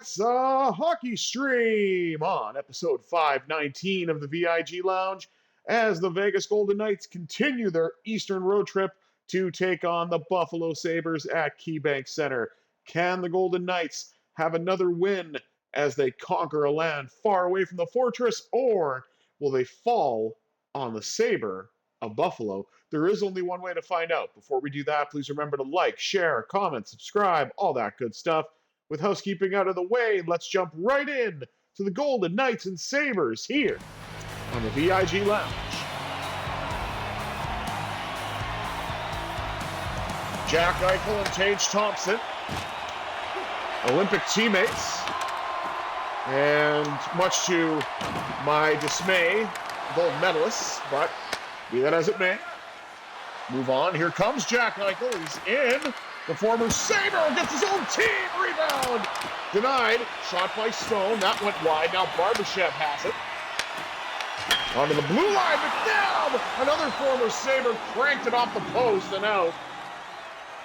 It's a hockey stream on episode 519 of the VIG Lounge as the Vegas Golden Knights continue their Eastern road trip to take on the Buffalo Sabres at KeyBank Center. Can the Golden Knights have another win as they conquer a land far away from the fortress, or will they fall on the Sabre of Buffalo? There is only one way to find out. Before we do that, please remember to like, share, comment, subscribe, all that good stuff. With housekeeping out of the way, let's jump right in to the Golden Knights and Sabres here on the VIG Lounge. Jack Eichel and Tage Thompson, Olympic teammates, and much to my dismay, gold medalists, but be that as it may, move on. Here comes Jack Eichel. He's in. The former Sabre gets his own team rebound. Denied. Shot by Stone. That went wide. Now Barbashev has it. Onto the blue line. McNabb. Another former Sabre cranked it off the post and out.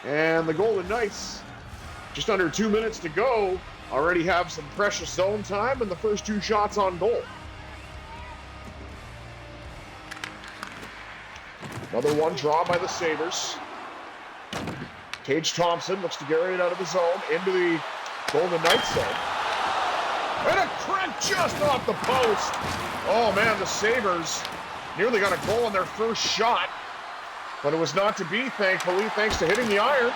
And the Golden Knights, just under 2 minutes to go, already have some precious zone time and the first two shots on goal. Another one drawn by the Sabres. Tage Thompson looks to get right out of the zone into the Golden Knights zone. And a crank just off the post. Oh man, the Sabres nearly got a goal on their first shot, but it was not to be, thankfully, thanks to hitting the iron.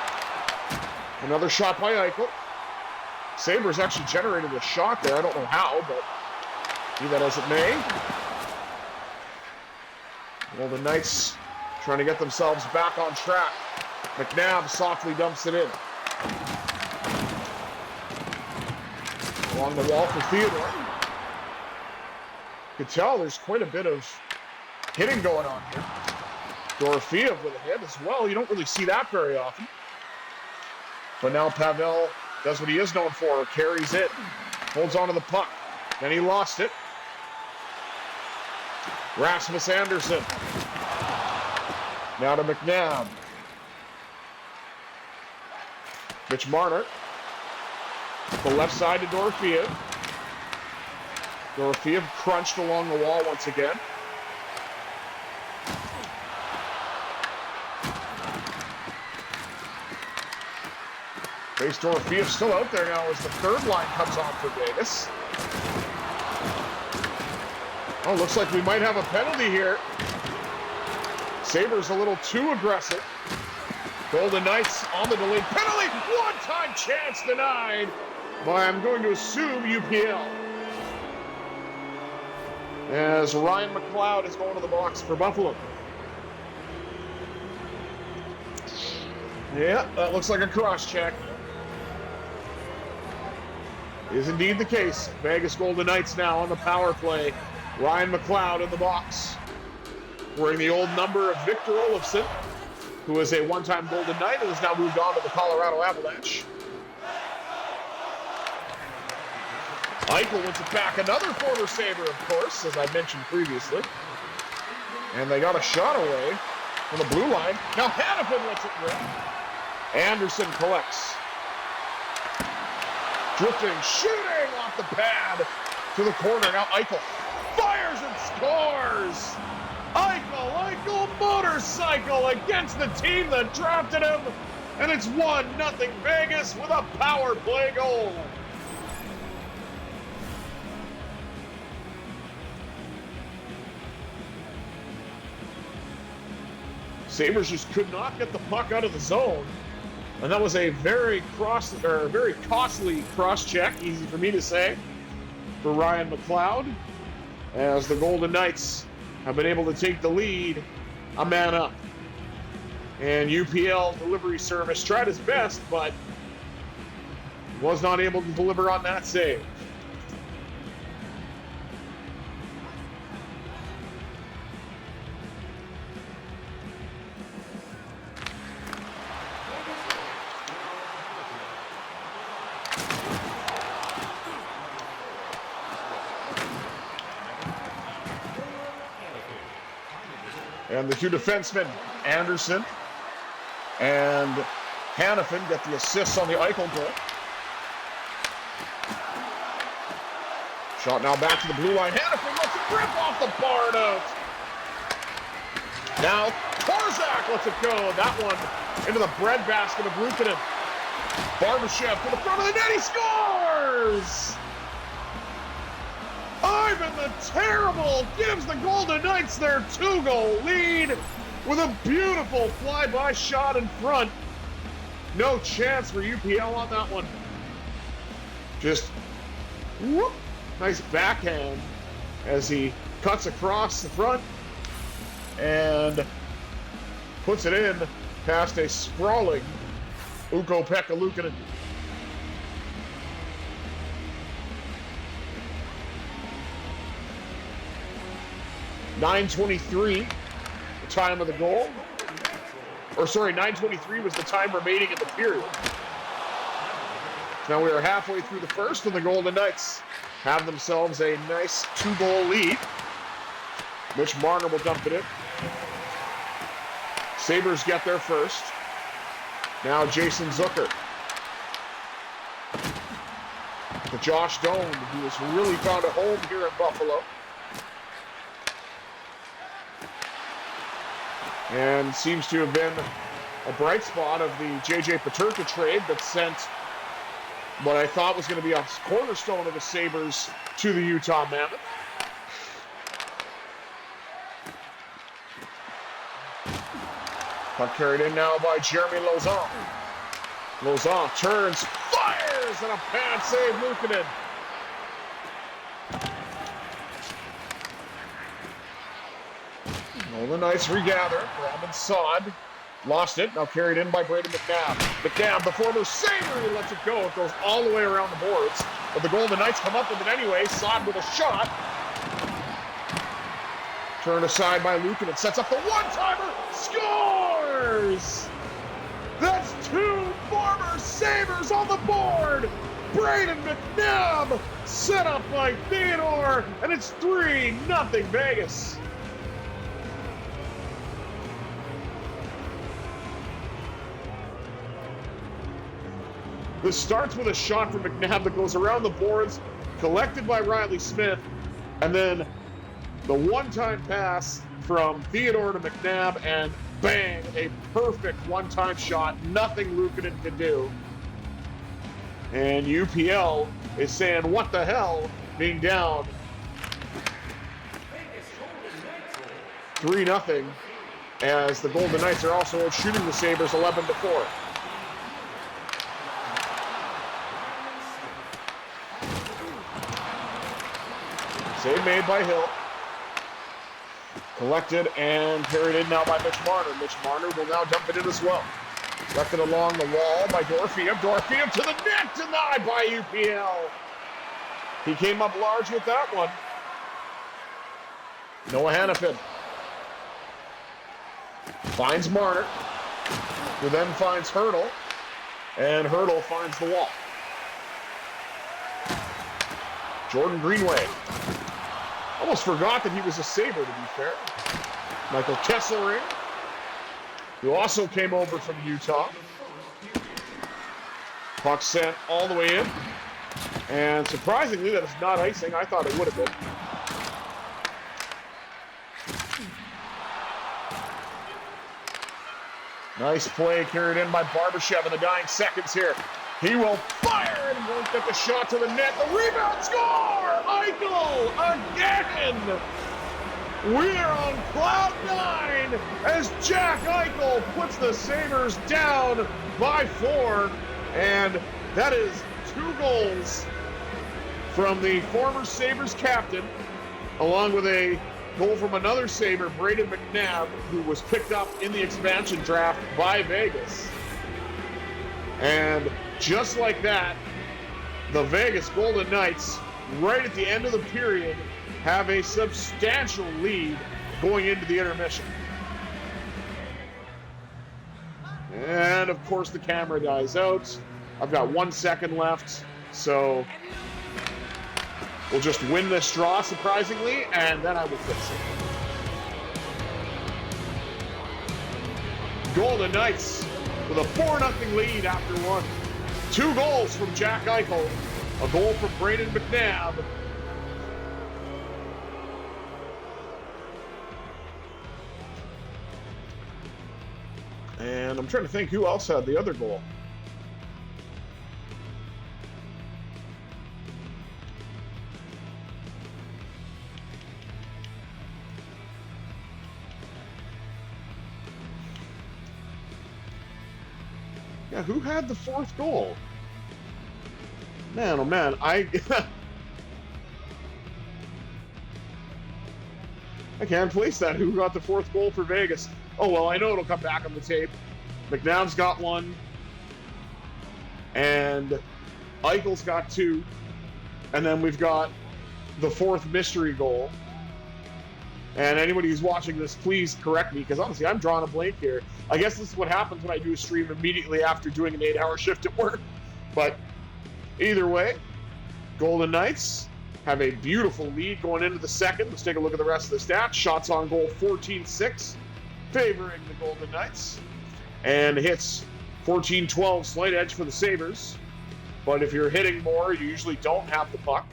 Another shot by Eichel. Sabres actually generated a shot there. I don't know how, but be that as it may. Golden Knights trying to get themselves back on track. McNabb softly dumps it in. Along the wall for Theodore. You can tell there's quite a bit of hitting going on here. Dorofeev with a hit as well. You don't really see that very often. But now Pavel does what he is known for. Carries it. Holds onto the puck. Then he lost it. Rasmus Andersson. Now to McNabb. Mitch Marner. The left side to Dorofeev. Dorofeev crunched along the wall once again. Face Dorofeev still out there now as the third line comes on for Vegas. Oh, looks like we might have a penalty here. Sabres a little too aggressive. Golden Knights on the delayed penalty. One-time chance denied by, I'm going to assume, UPL. As Ryan McLeod is going to the box for Buffalo. Yeah, that looks like a cross-check. Is indeed the case. Vegas Golden Knights now on the power play. Ryan McLeod in the box. Wearing the old number of Victor Olofsson, who is a one-time Golden Knight and has now moved on to the Colorado Avalanche. Eichel wins it back. Another former Sabre, of course, as I mentioned previously. And they got a shot away from the blue line. Now Hannafin lets it rip. Anderson collects. Drifting, shooting off the pad to the corner. Now Eichel fires and scores! Eichel motorcycle against the team that drafted him, and it's 1-0 Vegas with a power play goal. Sabres just could not get the puck out of the zone, and that was a very costly cross-check, easy for me to say, for Ryan McLeod, as the Golden Knights have been able to take the lead a man up. And UPL delivery service tried his best, but was not able to deliver on that save. And the two defensemen, Anderson and Hannafin, get the assists on the Eichel goal. Shot now back to the blue line. Hannafin lets it rip off the bar and out. Now Korzak lets it go. That one into the breadbasket of Luukkonen. Barbashev to the front of the net. He scores! Ivan the Terrible gives the Golden Knights their 2-goal lead with a beautiful fly-by shot in front. No chance for UPL on that one. Just whoop, nice backhand as he cuts across the front and puts it in past a sprawling Ukko-Pekka Luukkonen. .923, the time of the goal. Or sorry, 9:23 was the time remaining in the period. Now we are halfway through the first, and the Golden Knights have themselves a nice 2-goal lead. Mitch Marner will dump it in. Sabres get there first. Now Jason Zucker. To Josh Doan, who has really found a home here in Buffalo. And seems to have been a bright spot of the J.J. Peterka trade that sent what I thought was going to be a cornerstone of the Sabres to the Utah Mammoth. Puck carried in now by Jeremy Lauzon. Lauzon turns, fires, and a pad save, Luukkonen. The Knights regather. Brandon Saad lost it. Now carried in by Brayden McNabb. McNabb, the former Sabre, he lets it go. It goes all the way around the boards. But the Golden Knights come up with it anyway. Saad with a shot. Turned aside by Luukkonen. Sets up the one-timer. Scores! That's 2 former Sabres on the board. Brayden McNabb set up by Theodore. And it's 3-0 Vegas. This starts with a shot from McNabb that goes around the boards, collected by Riley Smith, and then the one-time pass from Theodore to McNabb, and bang, a perfect one-time shot. Nothing Luukkonen could do. And UPL is saying, what the hell, being down 3-0, as the Golden Knights are also outshooting the Sabres 11-4. Save made by Hill. Collected and carried in now by Mitch Marner. Mitch Marner will now dump it in as well. Left it along the wall by Dorfiev. Dorfiev to the net, denied by UPL. He came up large with that one. Noah Hannafin finds Marner, who then finds Hurdle, and Hurdle finds the wall. Jordan Greenway. Almost forgot that he was a Sabre, to be fair. Michael Kesselring, who also came over from Utah. Puck sent all the way in. And surprisingly, that is not icing. I thought it would have been. Nice play carried in by Barbashev in the dying seconds here. He will fire and won't get the shot to the net. The rebound, score! Eichel again! We are on cloud 9 as Jack Eichel puts the Sabres down by 4. And that is 2 goals from the former Sabres captain, along with a goal from another Sabre, Brayden McNabb, who was picked up in the expansion draft by Vegas. And just like that, the Vegas Golden Knights, right at the end of the period, have a substantial lead going into the intermission. And of course the camera dies out. I've got 1 second left, so we'll just win this draw, surprisingly, and then I will fix it. Golden Knights with a 4-0 lead after 1. 2 goals from Jack Eichel, a goal from Brayden McNabb, And I'm trying to think who else had the other goal. Yeah, who had the fourth goal? Man, oh man, I can't place that. Who got the fourth goal for Vegas? Oh, well, I know it'll come back on the tape. McNabb's got one. And Eichel's got two. And then we've got the fourth mystery goal. And anybody who's watching this, please correct me, because honestly, I'm drawing a blank here. I guess this is what happens when I do a stream immediately after doing an 8-hour shift at work. But either way, Golden Knights have a beautiful lead going into the second. Let's take a look at the rest of the stats. Shots on goal 14-6, favoring the Golden Knights. And hits 14-12, slight edge for the Sabres. But if you're hitting more, you usually don't have the puck.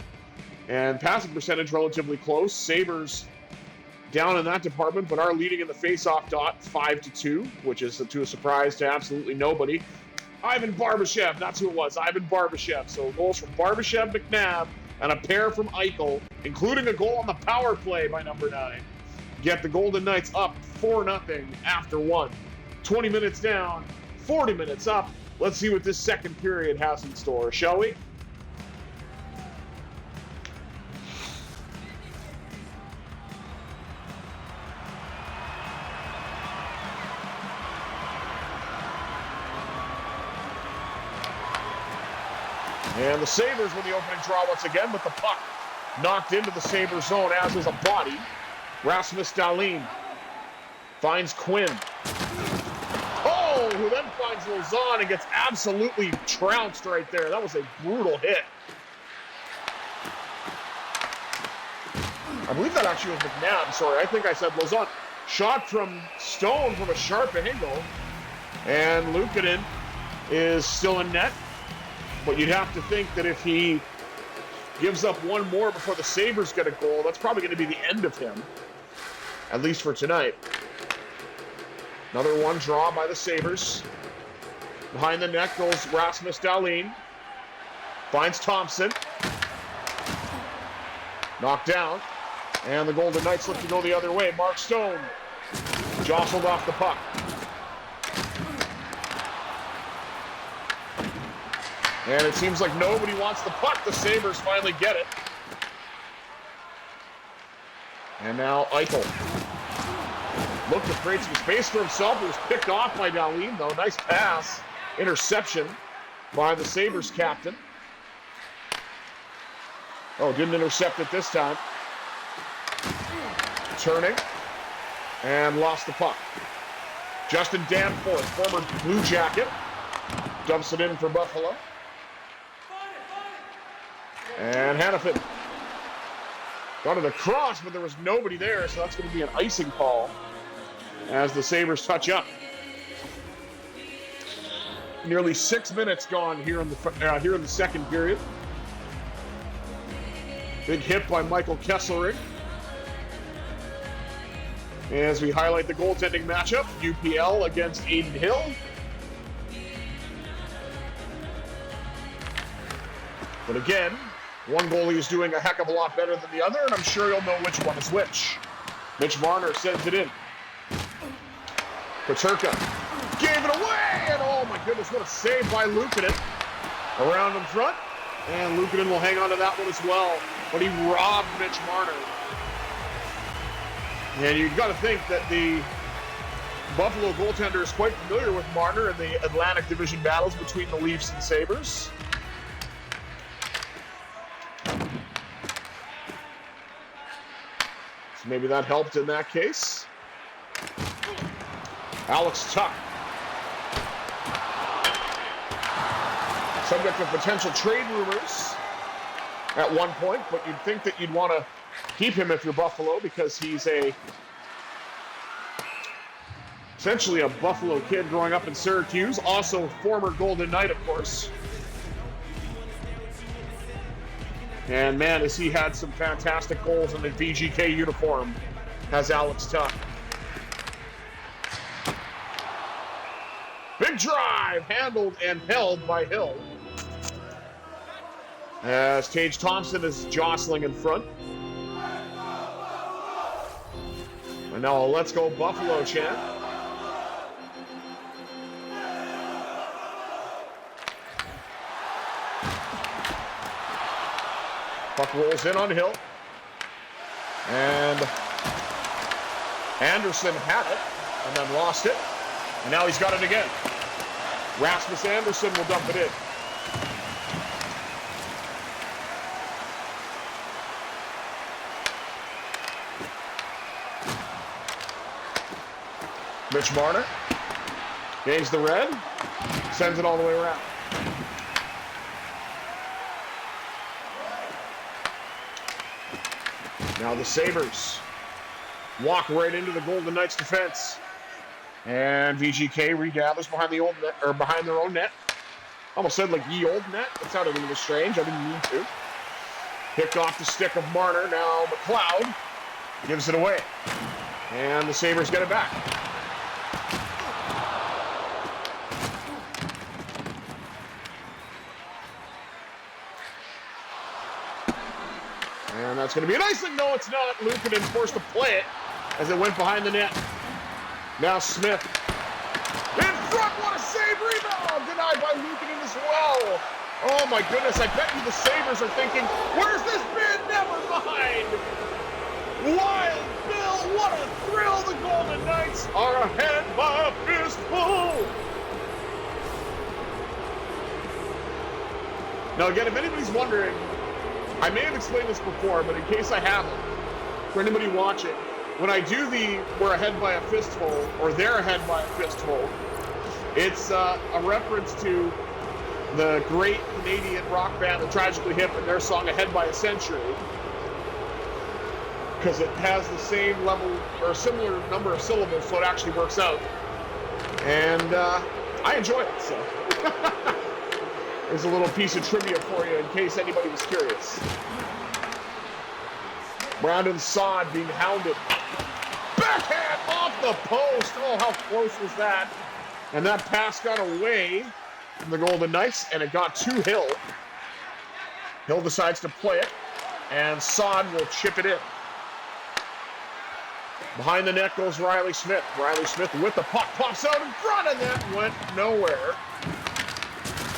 And passing percentage relatively close. Sabres down in that department, but are leading in the face-off dot 5-2, which is to a surprise to absolutely nobody. Ivan Barbashev, that's who it was, Ivan Barbashev. So goals from Barbashev, McNabb, and a pair from Eichel, including a goal on the power play by number 9. Get the Golden Knights up 4-0 after 1. 20 minutes down, 40 minutes up. Let's see what this second period has in store, shall we? And the Sabres win the opening draw once again, but the puck knocked into the Sabres zone, as is a body. Rasmus Dahlin finds Quinn. Oh, who then finds Lauzon and gets absolutely trounced right there. That was a brutal hit. I believe that actually was McNabb. Sorry, I think I said Lauzon. Shot from Stone from a sharp angle. And Luukkonen is still in net. But you'd have to think that if he gives up one more before the Sabres get a goal, that's probably going to be the end of him, at least for tonight. Another one draw by the Sabres. Behind the net goes Rasmus Dahlin. Finds Thompson. Knocked down. And the Golden Knights look to go the other way. Mark Stone jostled off the puck. And it seems like nobody wants the puck. The Sabres finally get it. And now Eichel looked to create some space for himself. It was picked off by Dahlin, though. Nice pass. Interception by the Sabres captain. Oh, didn't intercept it this time. Turning. And lost the puck. Justin Danforth, former Blue Jacket, dumps it in for Buffalo. And Hannafin got it across, but there was nobody there, so that's going to be an icing call as the Sabres touch up. Nearly 6 minutes gone here in the second period. Big hit by Michael Kesselring. As we highlight the goaltending matchup, UPL against Aiden Hill. But again, one goalie is doing a heck of a lot better than the other, and I'm sure you'll know which one is which. Mitch Marner sends it in. Peterka gave it away, and oh my goodness, what a save by Luukkonen. Around in front, and Luukkonen will hang on to that one as well, but he robbed Mitch Marner. And you've got to think that the Buffalo goaltender is quite familiar with Marner in the Atlantic Division battles between the Leafs and Sabres. Maybe that helped in that case. Alex Tuch. Subject of potential trade rumors at one point, but you'd think that you'd want to keep him if you're Buffalo because he's essentially a Buffalo kid growing up in Syracuse, also former Golden Knight, of course. And man, has he had some fantastic goals in the VGK uniform, has Alex Tuch. Big drive, handled and held by Hill. As Tage Thompson is jostling in front. And now a Let's Go Buffalo chant. Puck rolls in on Hill. And Anderson had it and then lost it. And now he's got it again. Rasmus Anderson will dump it in. Mitch Marner gains the red, sends it all the way around. Now the Sabres walk right into the Golden Knights defense. And VGK regathers behind the old net, or behind their own net. Almost said like ye old net. That sounded a little strange. I didn't mean to. Picked off the stick of Marner. Now McLeod gives it away. And the Sabres get it back. And that's going to be an icing. No, it's not. Luukkonen forced to play it as it went behind the net. Now Smith. In front, what a save, rebound! Denied by Luukkonen as well. Oh my goodness, I bet you the Sabres are thinking, where's this been? Never mind. Wild Bill, what a thrill. The Golden Knights are ahead by a fistful. Now again, if anybody's wondering, I may have explained this before, but in case I haven't, for anybody watching, when I do the we're ahead by a fistful, or they're ahead by a fistful, it's a reference to the great Canadian rock band, The Tragically Hip, and their song Ahead by a Century, because it has the same level, or similar number of syllables, so it actually works out. And I enjoy it, so. There's a little piece of trivia for you in case anybody was curious. Brandon Saad being hounded. Backhand off the post. Oh, how close was that? And that pass got away from the Golden Knights, and it got to Hill. Hill decides to play it, and Saad will chip it in. Behind the net goes Riley Smith. Riley Smith with the puck pops out in front, and that went nowhere,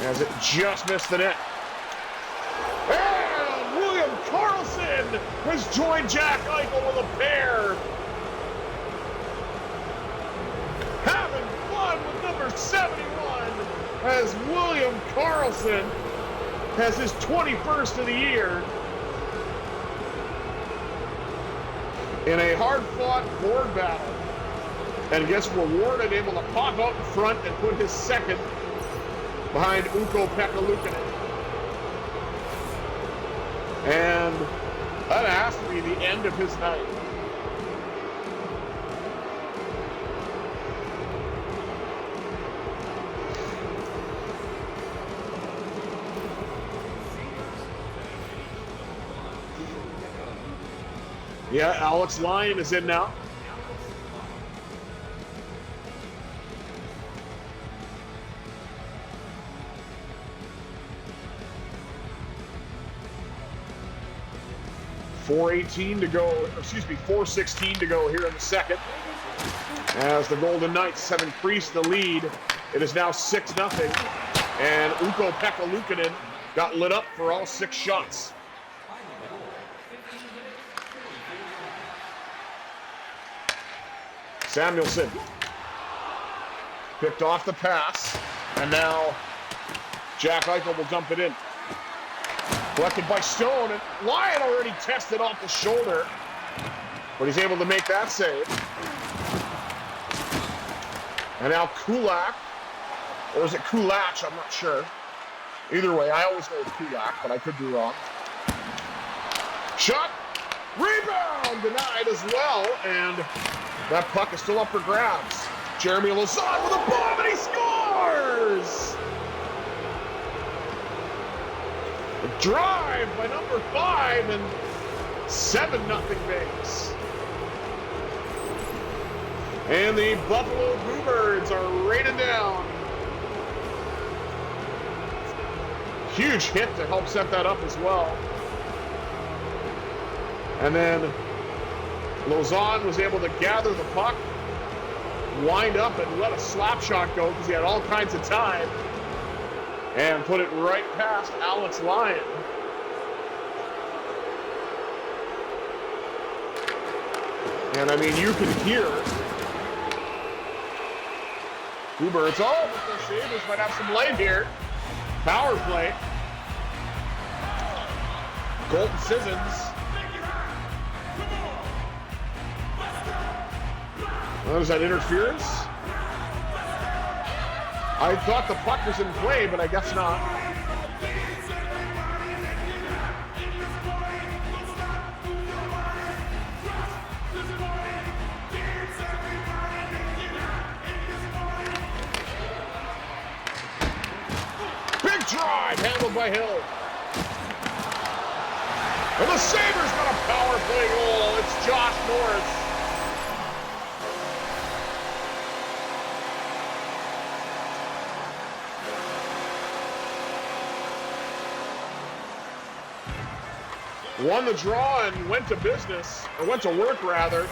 as it just missed the net. And William Karlsson has joined Jack Eichel with a pair. Having fun with number 71 as William Karlsson has his 21st of the year in a hard-fought board battle, and gets rewarded, able to pop out in front and put his second behind Ukko-Pekka Luukkonen. And that has to be the end of his night. Yeah, Alex Lyon is in now. .418 to go, excuse me, 4:16 to go here in the second. As the Golden Knights have increased the lead, it is now 6-0. And Ukko-Pekka Luukkonen got lit up for all 6 shots. Samuelson picked off the pass, and now Jack Eichel will dump it in. Collected by Stone, and Lyon already tested off the shoulder, but he's able to make that save. And now Kulak, or is it Kulach? I'm not sure. Either way, I always go with Kulak, but I could be wrong. Shot, rebound, denied as well, and that puck is still up for grabs. Jeremy Lauzon with a bomb, and he scores! A drive by number 5, and 7-0 Vegas. And the Buffalo Bluebirds are rated down Huge hit to help set that up as well. And then Lauzon was able to gather the puck, wind up and let a slap shot go because he had all kinds of time, and put it right past Alex Lyon. And I mean, you can hear Huber. It's all, but the Sabres might have some light here. Power play. Colton Sissons. Well, was that interference? I thought the puck was in play, but I guess not. Big drive handled by Hill. And the Sabres got a power play goal. It's Josh Norris. Won the draw and went to business, or went to work rather.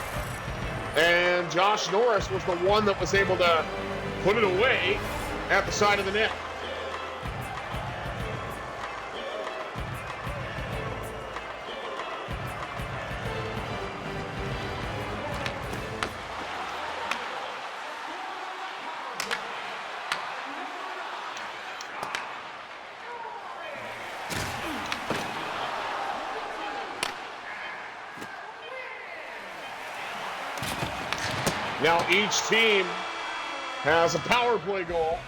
And Josh Norris was the one that was able to put it away at the side of the net. Now each team has a power play goal.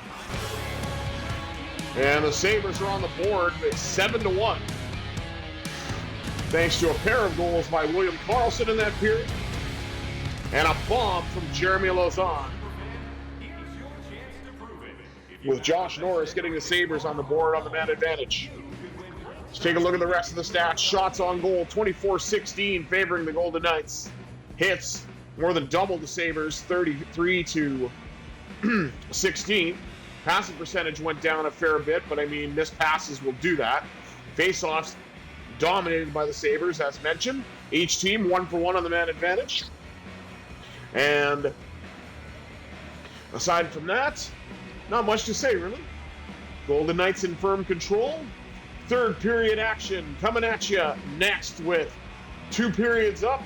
And the Sabres are on the board. It's 7-1. Thanks to a pair of goals by William Karlsson in that period. And a bomb from Jeremy Lauzon. With Josh Norris getting the Sabres on the board on the man advantage. Let's take a look at the rest of the stats. Shots on goal, 24-16, favoring the Golden Knights. Hits, more than double the Sabres, 33-16. Passing percentage went down a fair bit, but I mean, missed passes will do that. Face-offs dominated by the Sabres, as mentioned. Each team 1 for 1 on the man advantage. And aside from that, not much to say, really. Golden Knights in firm control. Third period action coming at you next with 2 periods up.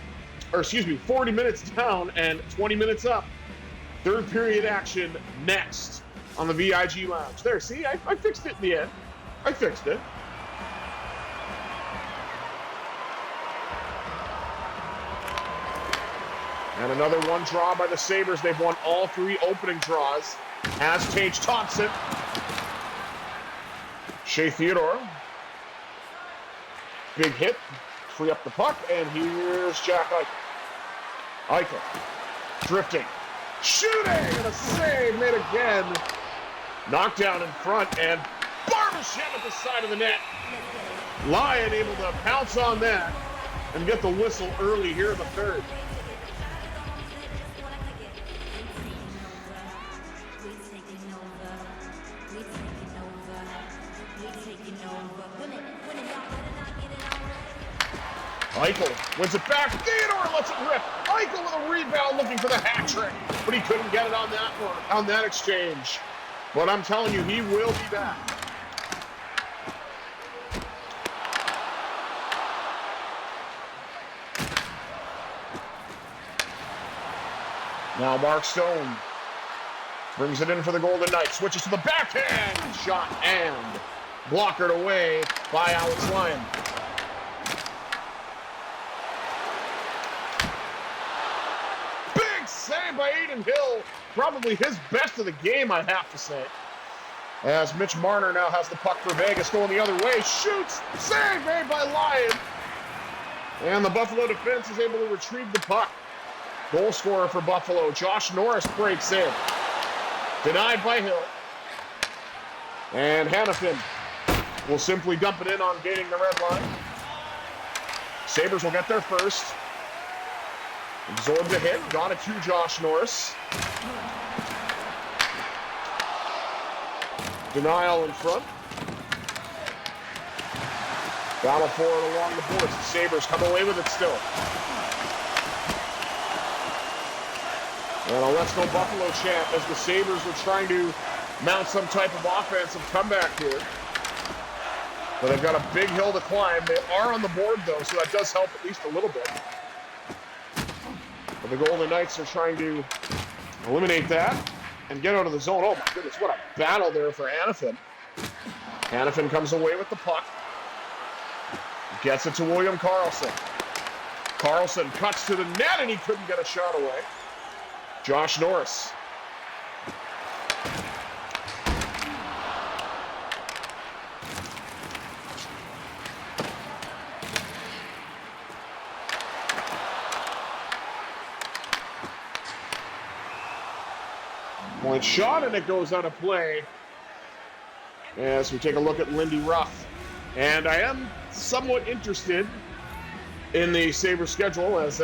40 minutes down and 20 minutes up. Third period action next on the VIG Lounge. There, see, I fixed it in the end. I fixed it. And another one draw by the Sabres. They've won all 3 opening draws. As Tage Thompson. Shea Theodore. Big hit. Free up the puck, and here's Jack Eichel. Eichel, drifting, shooting, and a save made again. Knocked down in front, and Barbashev at the side of the net. Lyon able to pounce on that and get the whistle early here in the third. Eichel wins it back. Theodore lets it rip. Eichel with a rebound looking for the hat trick, but he couldn't get it on that one, on that exchange. But I'm telling you, he will be back. Now Mark Stone brings it in for the Golden Knights. Switches to the backhand shot and blockered away by Alex Lyon. Save by Aiden Hill, probably his best of the game, I have to say. As Mitch Marner now has the puck for Vegas going the other way, shoots, save made by Lyon. And the Buffalo defense is able to retrieve the puck. Goal scorer for Buffalo, Josh Norris breaks in. Denied by Hill. And Hannafin will simply dump it in on gaining the red line. Sabres will get there first. Absorbed the hit, got it to Josh Norris. Denial in front. Battle for it along the boards. The Sabres come away with it still. And a Let's Go Buffalo chant as the Sabres are trying to mount some type of offensive comeback here. But they've got a big hill to climb. They are on the board, though, so that does help at least a little bit. But the Golden Knights are trying to eliminate that and get out of the zone. Oh, my goodness, what a battle there for Hanifin. Hanifin comes away with the puck. Gets it to William Karlsson. Karlsson cuts to the net, and he couldn't get a shot away. Josh Norris. Point shot, and it goes out of play as we take a look at Lindy Ruff. And I am somewhat interested in the Sabres schedule as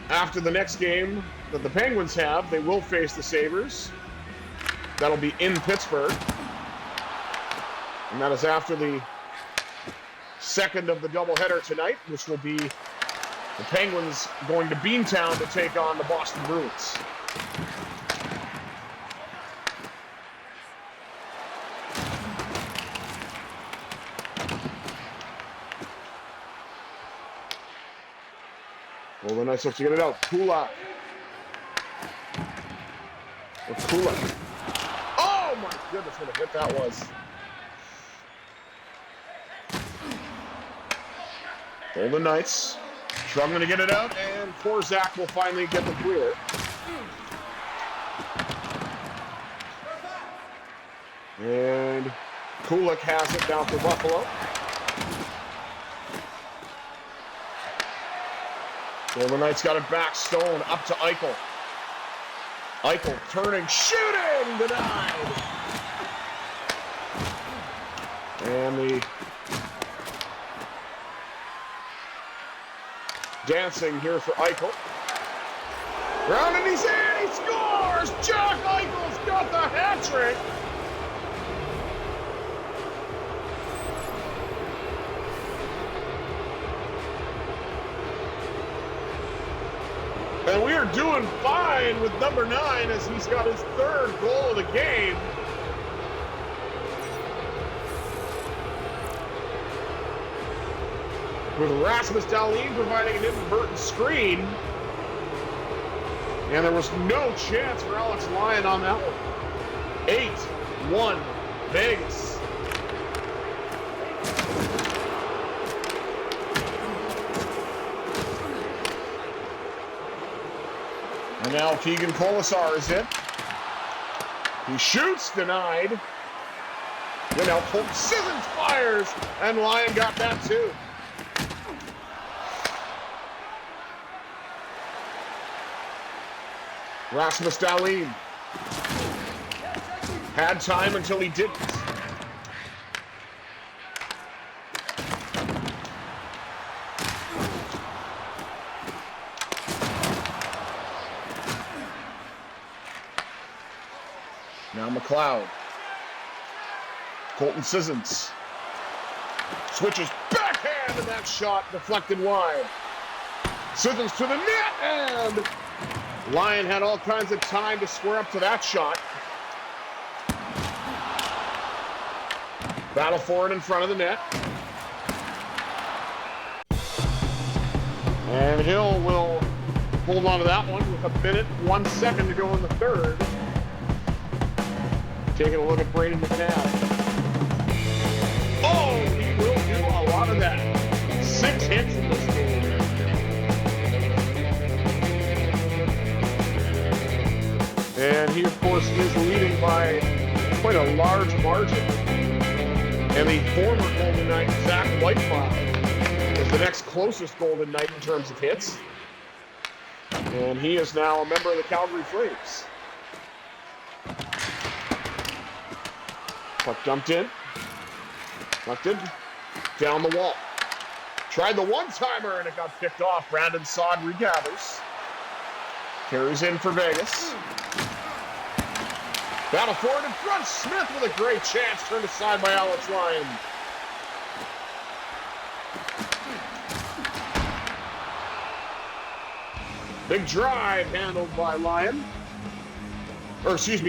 after the next game that the Penguins have, they will face the Sabres. That'll be in Pittsburgh. And that is after the second of the doubleheader tonight, which will be the Penguins going to Beantown to take on the Boston Bruins. Well, the Knights have to get it out. Kulak. Kulak. Oh my goodness, what a hit that was. Golden Knights struggling to get it out, and Korzak will finally get the clear. And Kulak has it down for Buffalo. Golden Knights got it back. Stone up to Eichel. Eichel turning, shooting, denied. And the dancing here for Eichel. Round and he's in, he scores! Jack Eichel's got the hat trick. And we are doing fine with number 9 as he's got his third goal of the game. With Rasmus Dahlin providing an inadvertent screen. And there was no chance for Alex Lyon on that one. 8-1 Vegas. And now Keegan Colasar is in. He shoots, denied. And now Colton Sissons fires, and Lyon got that too. Rasmus Dahlin had time until he didn't. Now McLeod. Colton Sissons. Switches backhand, and that shot deflected wide. Sissons to the net, and Lyon had all kinds of time to square up to that shot. Battle for it in front of the net. And Hill will hold on to that one with 1 minute, 1 second to go in the third. Taking a look at Braden McNabb. Oh, he will do a lot of that. 6 hits in this game. And he, of course, is leading by quite a large margin. And the former Golden Knight, Zach Whitefire, is the next closest Golden Knight in terms of hits. And he is now a member of the Calgary Flames. Puck dumped in. Dumped in. Down the wall. Tried the one-timer, and it got picked off. Brandon Saad regathers. Carries in for Vegas. Battle for it in front. Smith with a great chance. Turned aside by Alex Lyon. Big drive handled by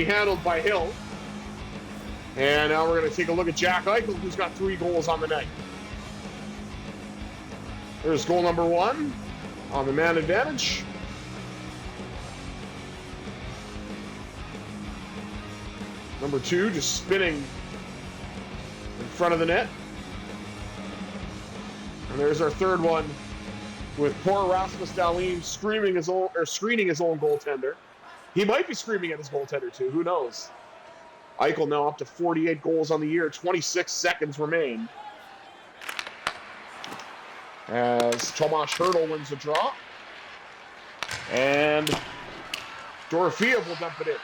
handled by Hill. And now we're going to take a look at Jack Eichel, who's got 3 goals on the night. There's goal number 1 on the man advantage. Number 2 just spinning in front of the net. And there's our third one with poor Rasmus Dahlin screening his own goaltender. He might be screaming at his goaltender too, who knows? Eichel now up to 48 goals on the year, 26 seconds remain. As Tomas Hertl wins the draw. And Dorofeev will dump it in.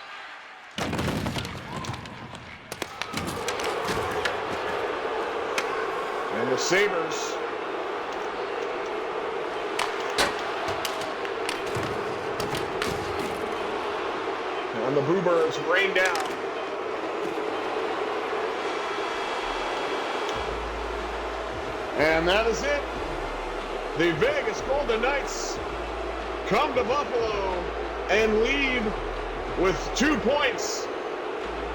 And the Sabres and the Boobers rain down. And that is it. The Vegas Golden Knights come to Buffalo and lead with 2 points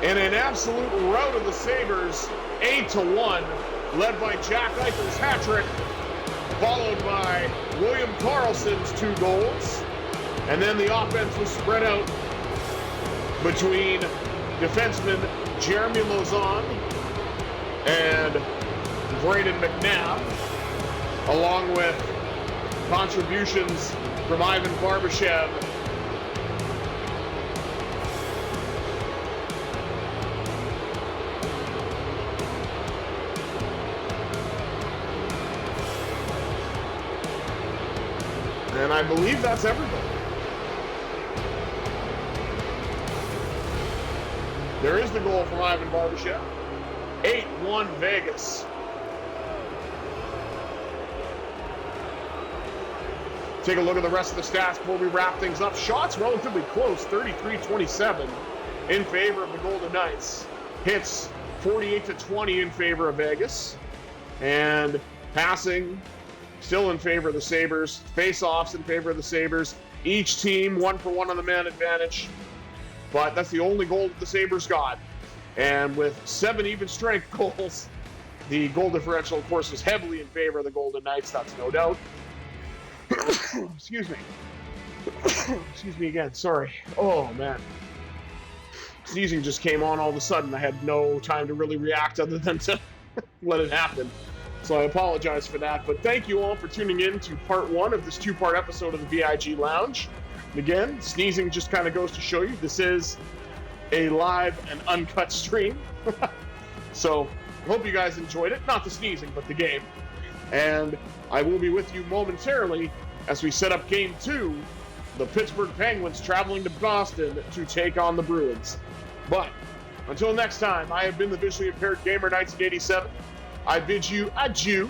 in an absolute rout of the Sabres, 8-1, led by Jack Eichel's hat trick, followed by William Karlsson's 2 goals. And then the offense was spread out between defenseman Jeremy Lauzon and Brayden McNabb, along with contributions from Ivan Barbashev. And I believe that's everybody. There is the goal from Ivan Barbashev. 8-1 Vegas. Take a look at the rest of the stats before we wrap things up. Shots relatively close, 33-27 in favor of the Golden Knights. Hits 48-20 in favor of Vegas. And passing still in favor of the Sabres. Face-offs in favor of the Sabres. Each team 1-for-1 on the man advantage. But that's the only goal that the Sabres got. And with 7 even strength goals, the goal differential, of course, is heavily in favor of the Golden Knights. That's no doubt. Excuse me. Excuse me again. Sorry. Oh, man. Sneezing just came on all of a sudden. I had no time to really react other than to let it happen. So I apologize for that. But thank you all for tuning in to part 1 of this 2-part episode of the VIG Lounge. And again, sneezing just kind of goes to show you this is a live and uncut stream. So I hope you guys enjoyed it. Not the sneezing, but the game. And I will be with you momentarily as we set up Game 2, the Pittsburgh Penguins traveling to Boston to take on the Bruins. But until next time, I have been the visually impaired gamer 1987. I bid you adieu.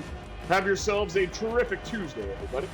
Have yourselves a terrific Tuesday, everybody.